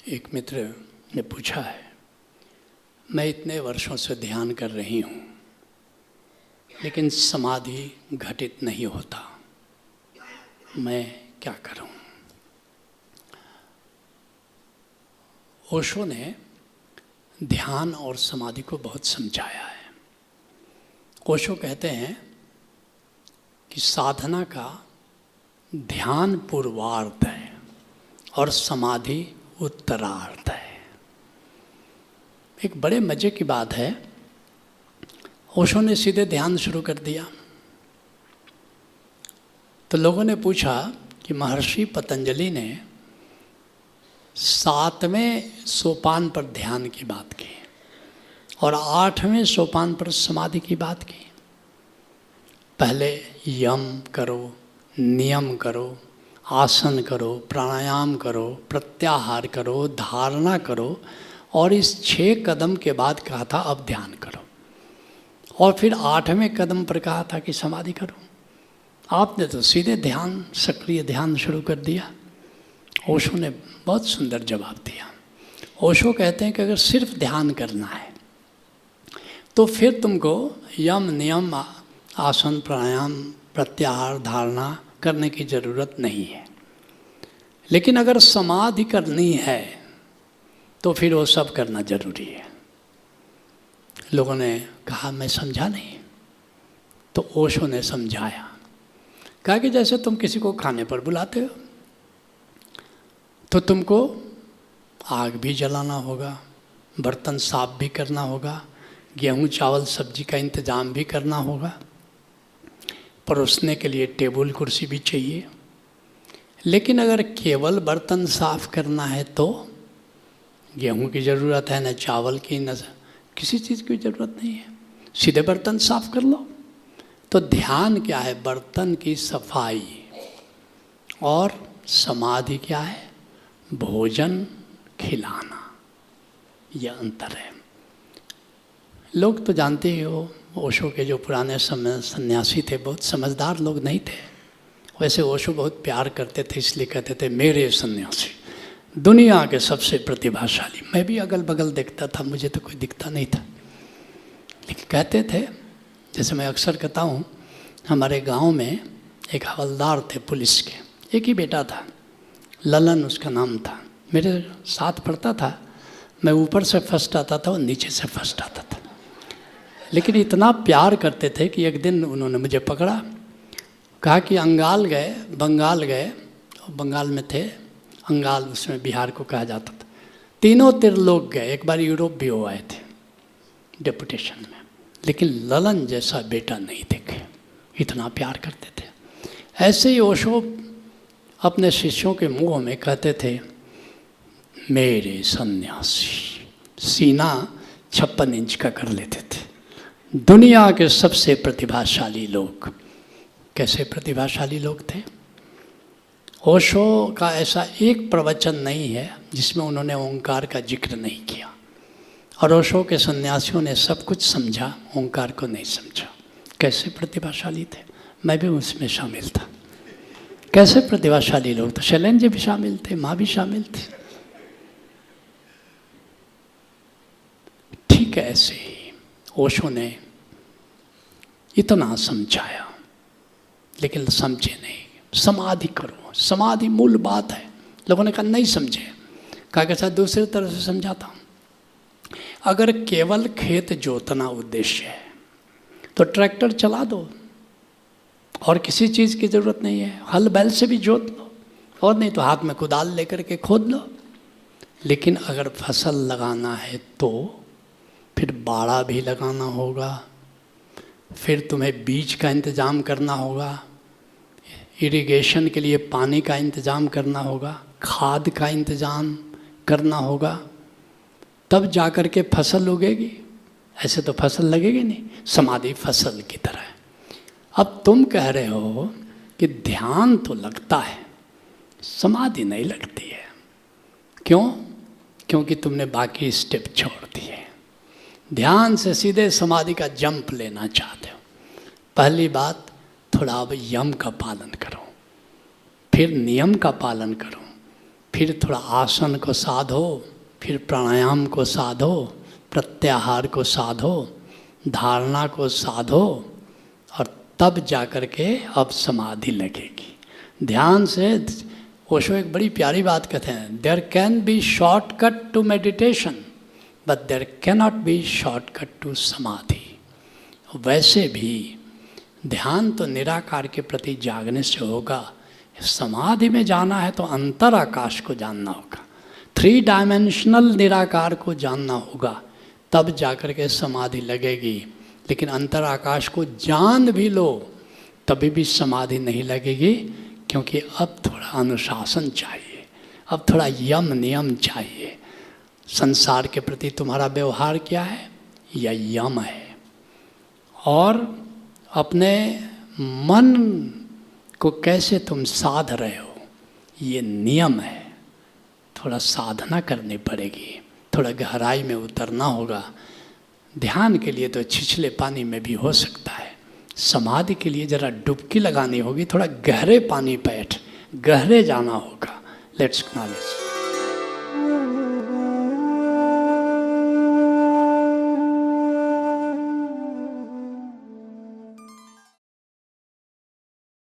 एक मित्र ने पूछा है, मैं इतने वर्षों से ध्यान कर रही हूँ लेकिन समाधि घटित नहीं होता, मैं क्या करूँ। ओशो ने ध्यान और समाधि को बहुत समझाया है। ओशो कहते हैं कि साधना का ध्यान पूर्वार्ध है और समाधि उत्तरार्ध है। एक बड़े मज़े की बात है, ओशो ने सीधे ध्यान शुरू कर दिया तो लोगों ने पूछा कि महर्षि पतंजलि ने 7वें सोपान पर ध्यान की बात की और 8वें सोपान पर समाधि की बात की। पहले यम करो, नियम करो, आसन करो, प्राणायाम करो, प्रत्याहार करो, धारणा करो और इस 6 कदम के बाद कहा था अब ध्यान करो और फिर 8वें कदम पर कहा था कि समाधि करो। आपने तो सीधे ध्यान, सक्रिय ध्यान शुरू कर दिया। ओशो ने बहुत सुंदर जवाब दिया। ओशो कहते हैं कि अगर सिर्फ ध्यान करना है तो फिर तुमको यम, नियम, आसन, प्राणायाम, प्रत्याहार, धारणा करने की ज़रूरत नहीं है। लेकिन अगर समाधि करनी है तो फिर वो सब करना जरूरी है। लोगों ने कहा मैं समझा नहीं, तो ओशो ने समझाया। कहा कि जैसे तुम किसी को खाने पर बुलाते हो तो तुमको आग भी जलाना होगा, बर्तन साफ भी करना होगा, गेहूँ चावल सब्जी का इंतज़ाम भी करना होगा, परोसने के लिए टेबल कुर्सी भी चाहिए। लेकिन अगर केवल बर्तन साफ करना है तो गेहूं की ज़रूरत है, न चावल की, न किसी चीज़ की ज़रूरत नहीं है, सीधे बर्तन साफ कर लो। तो ध्यान क्या है? बर्तन की सफाई। और समाधि क्या है? भोजन खिलाना। यह अंतर है। लोग तो जानते ही हो, ओशो के जो पुराने सन्यासी थे बहुत समझदार लोग नहीं थे। वैसे ओशो बहुत प्यार करते थे, इसलिए कहते थे मेरे सन्यासी दुनिया के सबसे प्रतिभाशाली। मैं भी अगल बगल देखता था, मुझे तो कोई दिखता नहीं था, लेकिन कहते थे, जैसे मैं अक्सर कहता हूँ, हमारे गांव में एक हवलदार थे पुलिस के, एक ही बेटा था, ललन उसका नाम था। मेरे साथ पढ़ता था, मैं ऊपर से फर्स्ट आता था और नीचे से फर्स्ट आता था। लेकिन इतना प्यार करते थे कि एक दिन उन्होंने मुझे पकड़ा, कहा कि अंगाल गए, बंगाल गए, बंगाल में थे, अंगाल उसमें बिहार को कहा जाता था। तीनों त्रिलोक गए, एक बार यूरोप भी हो आए थे डेपुटेशन में, लेकिन ललन जैसा बेटा नहीं देखे। इतना प्यार करते थे। ऐसे ही ओशो अपने शिष्यों के मुंह में कहते थे मेरे सन्यासी। सीना 56 इंच का कर लेते थे। दुनिया के सबसे प्रतिभाशाली लोग। कैसे प्रतिभाशाली लोग थे? ओशो का ऐसा एक प्रवचन नहीं है जिसमें उन्होंने ओंकार का जिक्र नहीं किया। और ओशो के सन्यासियों ने सब कुछ समझा, ओंकार को नहीं समझा। कैसे प्रतिभाशाली थे? मैं भी उसमें शामिल था। कैसे प्रतिभाशाली लोग थे? शैलेंद्र जी भी शामिल थे, माँ भी शामिल थे। ठीक है, ऐसे ही ओशो ने इतना समझाया लेकिन समझे नहीं। समाधि करो, समाधि मूल बात है। लोगों ने कहा नहीं समझे। कहा कि दूसरे तरह से समझाता हूँ। अगर केवल खेत जोतना उद्देश्य है तो ट्रैक्टर चला दो और किसी चीज़ की ज़रूरत नहीं है। हल बैल से भी जोत लो, और नहीं तो हाथ में कुदाल लेकर के खोद लो। लेकिन अगर फसल लगाना है तो फिर बाड़ा भी लगाना होगा, फिर तुम्हें बीज का इंतज़ाम करना होगा, इरिगेशन के लिए पानी का इंतज़ाम करना होगा, खाद का इंतज़ाम करना होगा, तब जाकर के फसल उगेगी। ऐसे तो फसल लगेगी नहीं। समाधि फसल की तरह है। अब तुम कह रहे हो कि ध्यान तो लगता है, समाधि नहीं लगती है। क्यों? क्योंकि तुमने बाकी स्टेप छोड़ दिए। ध्यान से सीधे समाधि का जंप लेना चाहते हो। पहली बात, थोड़ा अब यम का पालन करो, फिर नियम का पालन करो, फिर थोड़ा आसन को साधो, फिर प्राणायाम को साधो, प्रत्याहार को साधो, धारणा को साधो, और तब जाकर के अब समाधि लगेगी। ध्यान से ओशो एक बड़ी प्यारी बात कहते हैं, there can be shortcut to meditation but there can not be shortcut to samadhi. वैसे भी ध्यान तो निराकार के प्रति जागने से होगा, समाधि में जाना है तो अंतर आकाश को जानना होगा, 3 डायमेंशनल निराकार को जानना होगा, तब जाकर के समाधि लगेगी। लेकिन अंतर आकाश को जान भी लो तभी भी समाधि नहीं लगेगी, क्योंकि अब थोड़ा अनुशासन चाहिए, अब थोड़ा यम नियम चाहिए। संसार के प्रति तुम्हारा व्यवहार क्या है? यह यम है। और अपने मन को कैसे तुम साध रहे हो, ये नियम है। थोड़ा साधना करनी पड़ेगी, थोड़ा गहराई में उतरना होगा। ध्यान के लिए तो छिछले पानी में भी हो सकता है, समाधि के लिए ज़रा डुबकी लगानी होगी, थोड़ा गहरे पानी पे गहरे जाना होगा। Let's acknowledge.